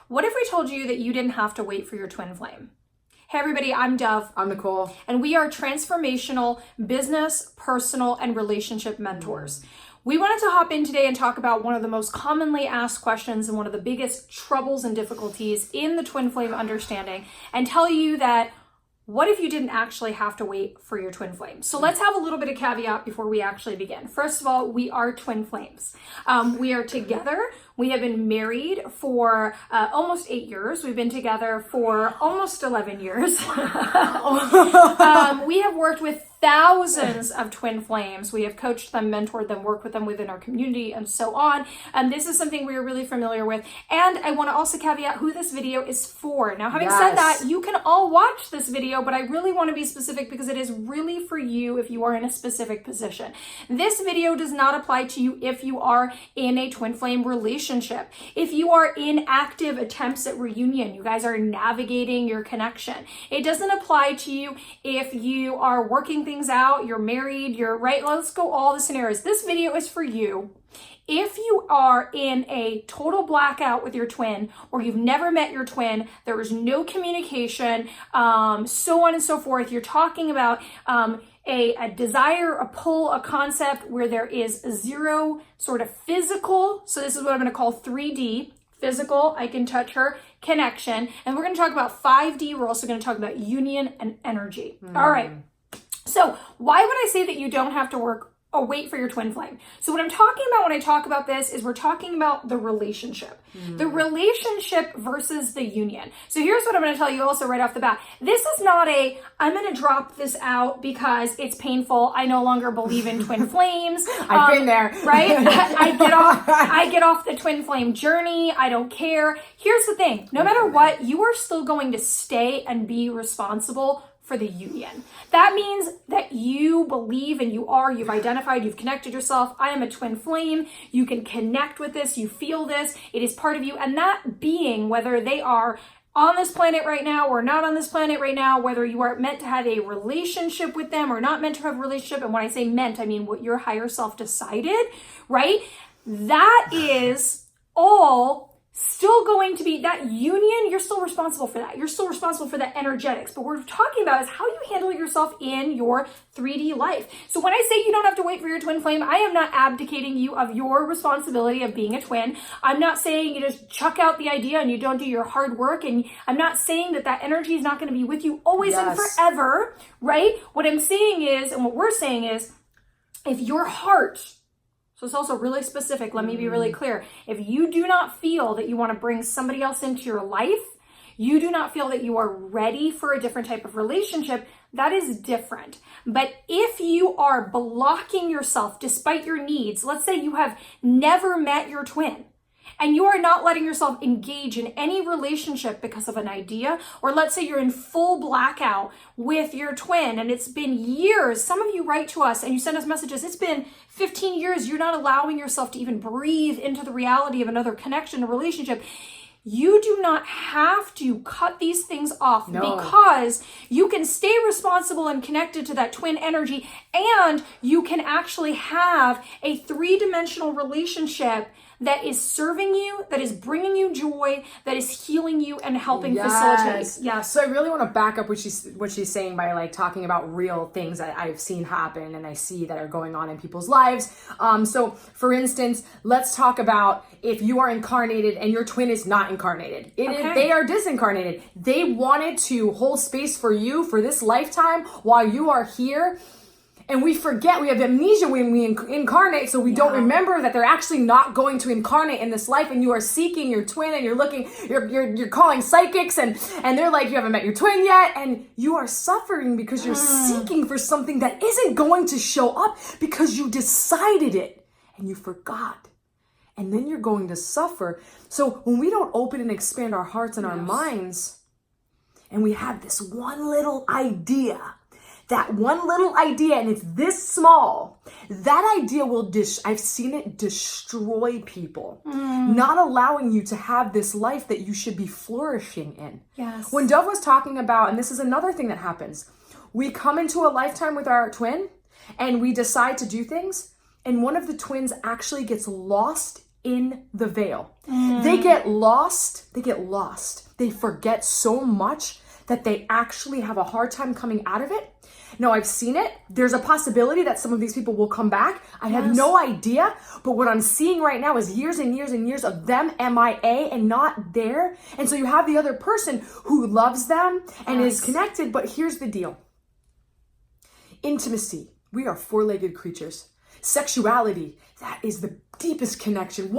What if we told you that you didn't have to wait for your twin flame? Hey everybody, I'm Dove. I'm Nicole. And we are transformational business, personal, and relationship mentors. We wanted to hop in today and talk about one of the most commonly asked questions and one of the biggest troubles and difficulties in the twin flame understanding, and tell you that what if you didn't actually have to wait for your twin flame? So let's have a little bit of caveat before we actually begin. First of all, we are twin flames. We are together. We have been married for almost 8 years. We've been together for almost 11 years. We have worked with thousands of twin flames. We have coached them, mentored them, worked with them within our community, and so on. And this is something we are really familiar with. And I want to also caveat who this video is for. Now, having said that, you can all watch this video, but I really want to be specific because it is really for you if you are in a specific position. This video does not apply to you if you are in a twin flame relationship. If you are in active attempts at reunion, you guys are navigating your connection. It doesn't apply to you if you are working things out, you're married, you're right. Let's go all the scenarios. This video is for you if you are in a total blackout with your twin, or you've never met your twin, there is no communication, so on and so forth. You're talking about a desire, a pull, a concept where there is zero sort of physical. So this is what I'm going to call 3D. Physical, I can touch her, connection. And we're going to talk about 5D. We're also going to talk about union and energy. All right. So why would I say that you don't have to wait for your twin flame? So what I'm talking about when I talk about this is we're talking about the relationship. The relationship versus the union. So here's what I'm going to tell you also right off the bat. This is not I'm going to drop this out because it's painful. I no longer believe in twin flames. I've been there. Right? I get off the twin flame journey. I don't care. Here's the thing. No matter what, you are still going to stay and be responsible for the union. That means that you believe and you've identified, you've connected yourself. I am a twin flame. You can connect with this. You feel this. It is part of you. And that being, whether they are on this planet right now or not on this planet right now, whether you are meant to have a relationship with them or not meant to have a relationship. And when I say meant, I mean what your higher self decided, right? That is all still going to be that union. You're still responsible for that. You're still responsible for that energetics. But what we're talking about is how you handle yourself in your 3D life. So when I say you don't have to wait for your twin flame, I am not abdicating you of your responsibility of being a twin. I'm not saying you just chuck out the idea and you don't do your hard work. And I'm not saying that energy is not going to be with you always and forever, right? What I'm saying is, and what we're saying is, if your heart, so it's also really specific. Let me be really clear. If you do not feel that you want to bring somebody else into your life, you do not feel that you are ready for a different type of relationship, that is different. But if you are blocking yourself despite your needs, let's say you have never met your twin, and you are not letting yourself engage in any relationship because of an idea, or let's say you're in full blackout with your twin and it's been years. Some of you write to us and you send us messages. It's been 15 years. You're not allowing yourself to even breathe into the reality of another connection, a relationship. You do not have to cut these things off because you can stay responsible and connected to that twin energy, and you can actually have a 3-dimensional relationship that is serving you, that is bringing you joy, that is healing you and helping facilitate. Yes. So I really want to back up what she's saying by like talking about real things that I've seen happen and I see that are going on in people's lives. So for instance, let's talk about if you are incarnated and your twin is not incarnated. They are disincarnated. They wanted to hold space for you for this lifetime while you are here. And we forget, we have amnesia when we incarnate, so we don't remember that they're actually not going to incarnate in this life, and you are seeking your twin, and you're looking, you're calling psychics, and they're like, you haven't met your twin yet, and you are suffering because you're seeking for something that isn't going to show up because you decided it, and you forgot. And then you're going to suffer. So when we don't open and expand our hearts and our minds, and we have this one little idea, and it's this small, that idea will I've seen it destroy people, not allowing you to have this life that you should be flourishing in. Yes. When Dove was talking about, and this is another thing that happens, we come into a lifetime with our twin and we decide to do things, and one of the twins actually gets lost in the veil. They get lost. They forget so much that they actually have a hard time coming out of it. No, I've seen it. There's a possibility that some of these people will come back. I have no idea. But what I'm seeing right now is years and years and years of them MIA and not there. And so you have the other person who loves them and is connected. But here's the deal. Intimacy. We are four-legged creatures. Sexuality, that is the deepest connection.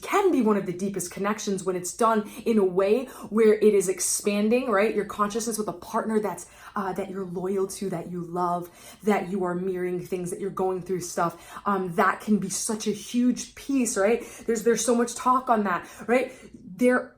Can be one of the deepest connections when it's done in a way where it is expanding, right? Your consciousness with a partner that you're loyal to, that you love, that you are mirroring things, that you're going through stuff. That can be such a huge piece, right? There's so much talk on that, right? There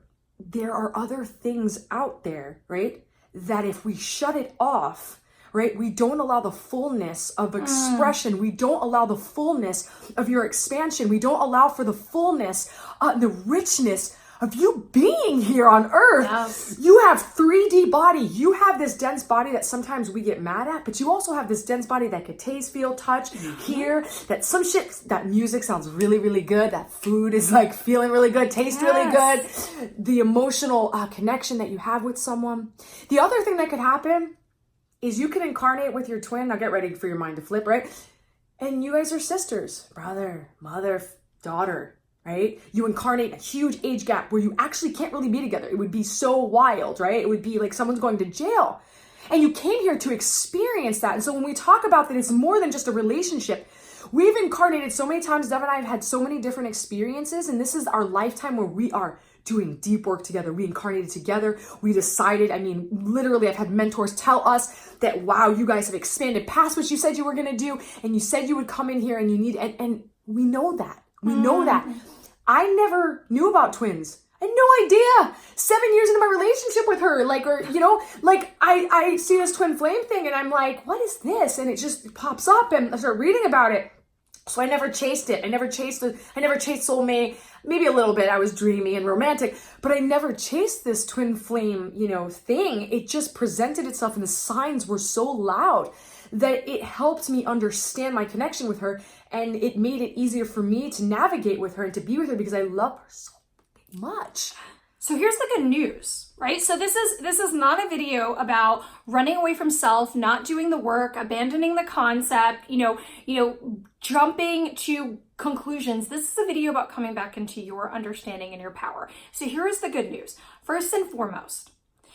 are other things out there, right? That if we shut it off, right? We don't allow the fullness of expression. We don't allow the fullness of your expansion. We don't allow for the fullness, the richness of you being here on earth. Yes. You have 3D body. You have this dense body that sometimes we get mad at, but you also have this dense body that could taste, feel, touch, hear, that some shit, that music sounds really, really good. That food is like feeling really good, taste really good. The emotional connection that you have with someone. The other thing that could happen is you can incarnate with your twin. Now get ready for your mind to flip, right? And you guys are sisters, brother, mother, daughter, right? You incarnate a huge age gap where you actually can't really be together. It would be so wild, right? It would be like someone's going to jail. And you came here to experience that. And so when we talk about that, it's more than just a relationship. We've incarnated so many times. Dev and I have had so many different experiences. And this is our lifetime where we are doing deep work together. We incarnated together. We decided, literally I've had mentors tell us that, wow, you guys have expanded past what you said you were going to do. And you said you would come in here and you need, and we know that. We know that. I never knew about twins. I had no idea. 7 years into my relationship with her, I see this twin flame thing and I'm like, what is this? And it just pops up and I start reading about it. So I never chased it. I never chased soulmate. Maybe a little bit. I was dreamy and romantic, but I never chased this twin flame, thing. It just presented itself and the signs were so loud that it helped me understand my connection with her, and it made it easier for me to navigate with her and to be with her because I love her so much. So here's the good news, right? So this is not a video about running away from self, not doing the work, abandoning the concept, jumping to conclusions. This is a video about coming back into your understanding and your power. So here is the good news. First and foremost,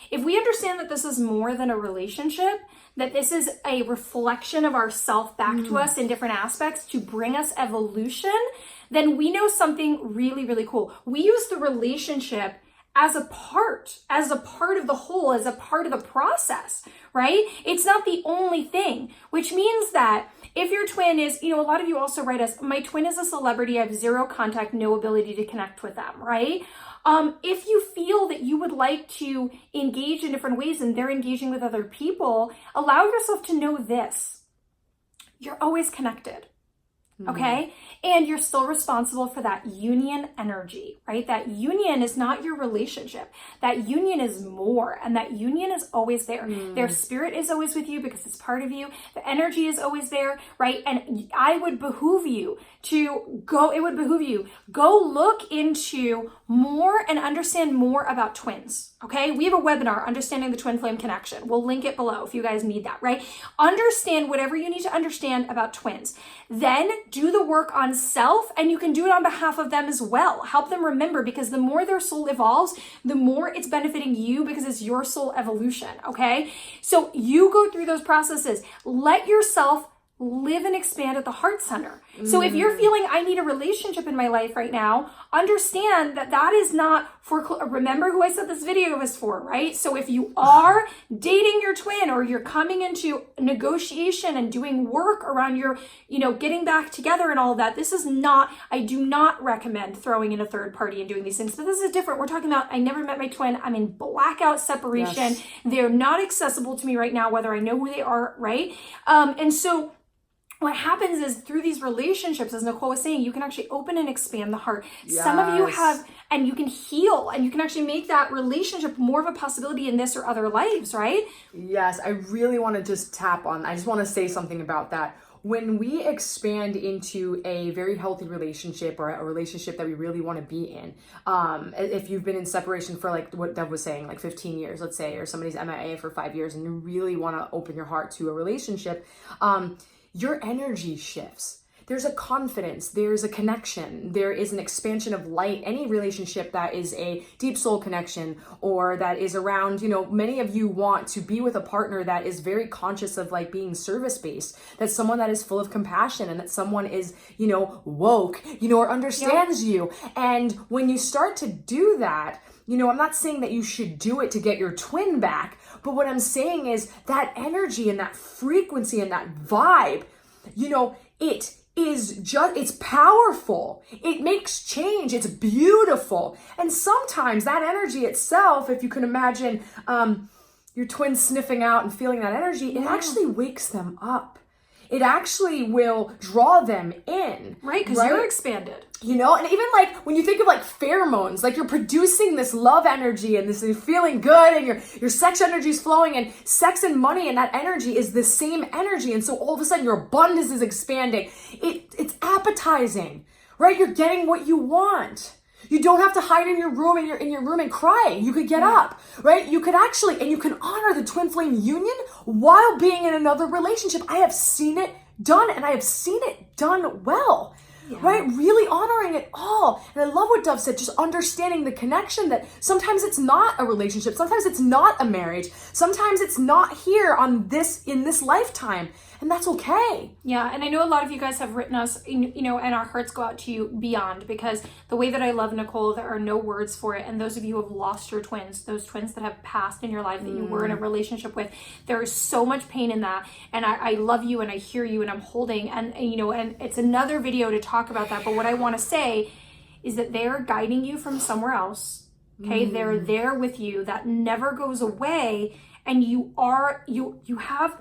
if we understand that this is more than a relationship, that this is a reflection of ourself back to us in different aspects to bring us evolution, then we know something really, really cool. We use the relationship as a part of the whole, as a part of the process, right? It's not the only thing, which means that if your twin is, a lot of you also write us, my twin is a celebrity, I have zero contact, no ability to connect with them, right? If you feel that you would like to engage in different ways and they're engaging with other people, allow yourself to know this. You're always connected. Okay. And you're still responsible for that union energy, right? That union is not your relationship. That union is more. And that union is always there. Their spirit is always with you because it's part of you. The energy is always there, right? And it would behoove you go look into more and understand more about twins. Okay. We have a webinar, Understanding the Twin Flame Connection. We'll link it below if you guys need that, right? Understand whatever you need to understand about twins. Then do the work on self, and you can do it on behalf of them as well. Help them remember, because the more their soul evolves, the more it's benefiting you because it's your soul evolution. Okay. So you go through those processes. Let yourself live and expand at the heart center. So if you're feeling I need a relationship in my life right now, understand that that is not for, remember who I said this video was for, right? So if you are dating your twin or you're coming into negotiation and doing work around your, getting back together and all of that, I do not recommend throwing in a third party and doing these things, but this is different. We're talking about, I never met my twin. I'm in blackout separation. Yes. They're not accessible to me right now, whether I know who they are, right? And so what happens is through these relationships, as Nicole was saying, you can actually open and expand the heart. Yes. Some of you have, and you can heal, and you can actually make that relationship more of a possibility in this or other lives, right? Yes, I really want to just I just want to say something about that. when we expand into a very healthy relationship or a relationship that we really want to be in, if you've been in separation for like what Dev was saying, like 15 years, let's say, or somebody's MIA for 5 years and you really want to open your heart to a relationship, your energy shifts. There's a confidence, there's a connection, there is an expansion of light. Any relationship that is a deep soul connection or that is around, many of you want to be with a partner that is very conscious of like being service-based, that's someone that is full of compassion and that someone is, woke, or understands you. And when you start to do that, I'm not saying that you should do it to get your twin back, but what I'm saying is that energy and that frequency and that vibe, it's powerful. It makes change. It's beautiful. And sometimes that energy itself, if you can imagine your twin sniffing out and feeling that energy, it actually wakes them up. It actually will draw them in. Right, because you're expanded. And even like when you think of like pheromones, like you're producing this love energy and this feeling good and your sex energy is flowing, and sex and money and that energy is the same energy. And so all of a sudden your abundance is expanding. It's appetizing, right? You're getting what you want. You don't have to hide in your room and cry. You could get up, right? You could actually, and you can honor the twin flame union while being in another relationship. I have seen it done, and I have seen it done well. Right? Really honoring it all. And I love what Dove said, just understanding the connection that sometimes it's not a relationship. Sometimes it's not a marriage. Sometimes it's not here in this lifetime. And that's okay. Yeah, and I know a lot of you guys have written us, and our hearts go out to you beyond, because the way that I love Nicole, there are no words for it. And those of you who have lost your twins, those twins that have passed in your life that you were in a relationship with, there is so much pain in that. And I love you and I hear you and I'm holding, and it's another video to talk about that. But what I want to say is that they're guiding you from somewhere else. Okay, they're there with you. That never goes away. And you have...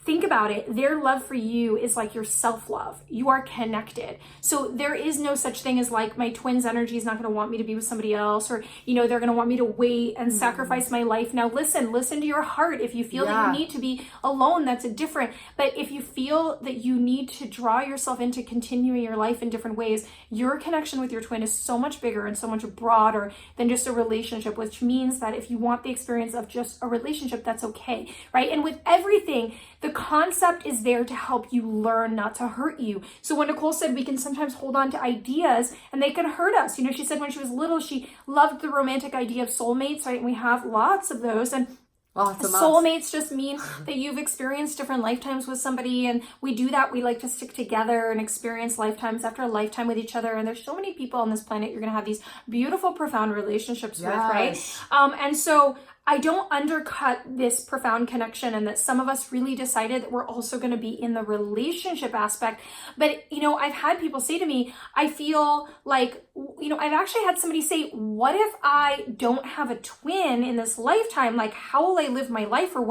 Think about it. Their love for you is like your self-love. You are connected. So there is no such thing as like my twin's energy is not going to want me to be with somebody else, or, they're going to want me to wait and sacrifice my life. Now listen to your heart. If you feel that you need to be alone, that's different. But if you feel that you need to draw yourself into continuing your life in different ways, your connection with your twin is so much bigger and so much broader than just a relationship, which means that if you want the experience of just a relationship, that's okay, right? And with everything, the concept is there to help you learn, not to hurt you. So when Nicole said we can sometimes hold on to ideas and they can hurt us, she said when she was little, she loved the romantic idea of soulmates, right? And we have lots of those. And soulmates just mean that you've experienced different lifetimes with somebody, and we do that. We like to stick together and experience lifetimes after a lifetime with each other. And there's so many people on this planet you're going to have these beautiful, profound relationships with, right? And so I don't undercut this profound connection, and that some of us really decided that we're also going to be in the relationship aspect. But, I've had people say to me, I feel like, I've actually had somebody say, what if I don't have a twin in this lifetime? Like, how will I live my life? Or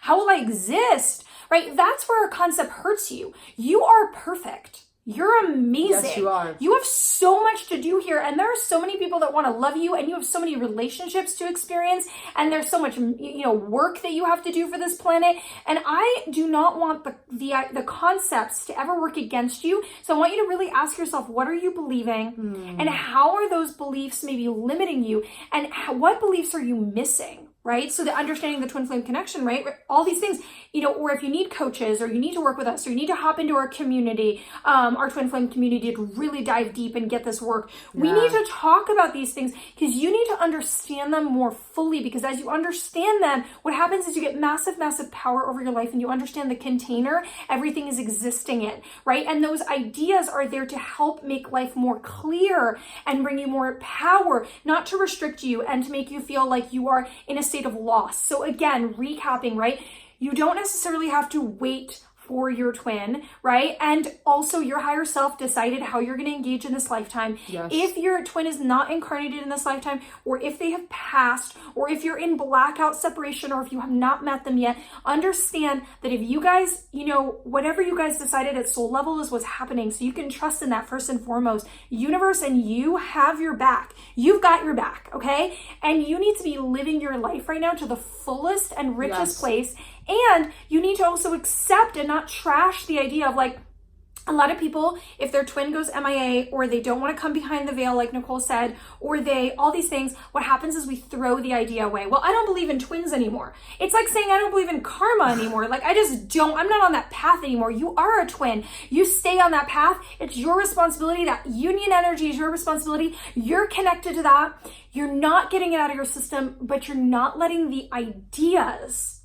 how will I exist? Right? That's where a concept hurts you. You are perfect. You're amazing. Yes, you are. You have so much to do here, and there are so many people that want to love you, and you have so many relationships to experience, and there's so much, work that you have to do for this planet. And I do not want the concepts to ever work against you. So I want you to really ask yourself, what are you believing, and how are those beliefs maybe limiting you, and what beliefs are you missing? Right? So the understanding the twin flame connection, right? All these things, or if you need coaches, or you need to work with us, or you need to hop into our community, our twin flame community, to really dive deep and get this work. We need to talk about these things because you need to understand them more fully, because as you understand them, what happens is you get massive, massive power over your life, and you understand the container everything is existing in, right? And those ideas are there to help make life more clear and bring you more power, not to restrict you and to make you feel like you are in a state of loss. So again, recapping, right? You don't necessarily have to wait for your twin, right? And also your higher self decided how you're going to engage in this lifetime. Yes. If your twin is not incarnated in this lifetime, or if they have passed, or if you're in blackout separation, or if you have not met them yet, understand that if you guys, whatever you guys decided at soul level is what's happening. So you can trust in that first and foremost. Universe and you have your back. You've got your back, okay? And you need to be living your life right now to the fullest and richest place. And you need to also accept and not not trash the idea of like, a lot of people, if their twin goes MIA or they don't want to come behind the veil, like Nicole said, or all these things, what happens is we throw the idea away. Well, I don't believe in twins anymore. It's like saying I don't believe in karma anymore. Like, I'm not on that path anymore. You are a twin. You stay on that path. It's your responsibility. That union energy is your responsibility. You're connected to that. You're not getting it out of your system, but you're not letting the ideas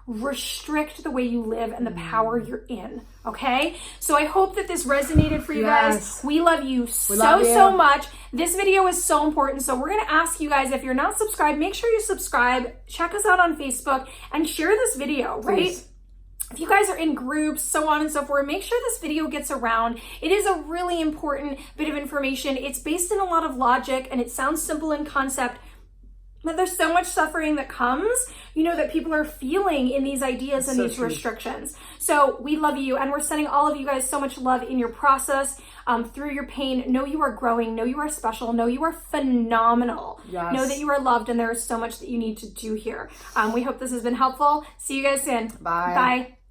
restrict the way you live and the power you're in. Okay, so I hope that this resonated for you guys. We love you so much. This video is so important, so we're gonna ask you guys, if you're not subscribed, make sure you subscribe, check us out on Facebook, and share this video. Right, if you guys are in groups, so on and so forth, make sure this video gets around. It is a really important bit of information. It's based in a lot of logic and it sounds simple in concept, but there's so much suffering that comes, that people are feeling in these ideas and these restrictions. So we love you, and we're sending all of you guys so much love in your process, through your pain. Know you are growing, know you are special, know you are phenomenal. Know that you are loved, and there is so much that you need to do here. We hope this has been helpful. See you guys soon. Bye. Bye.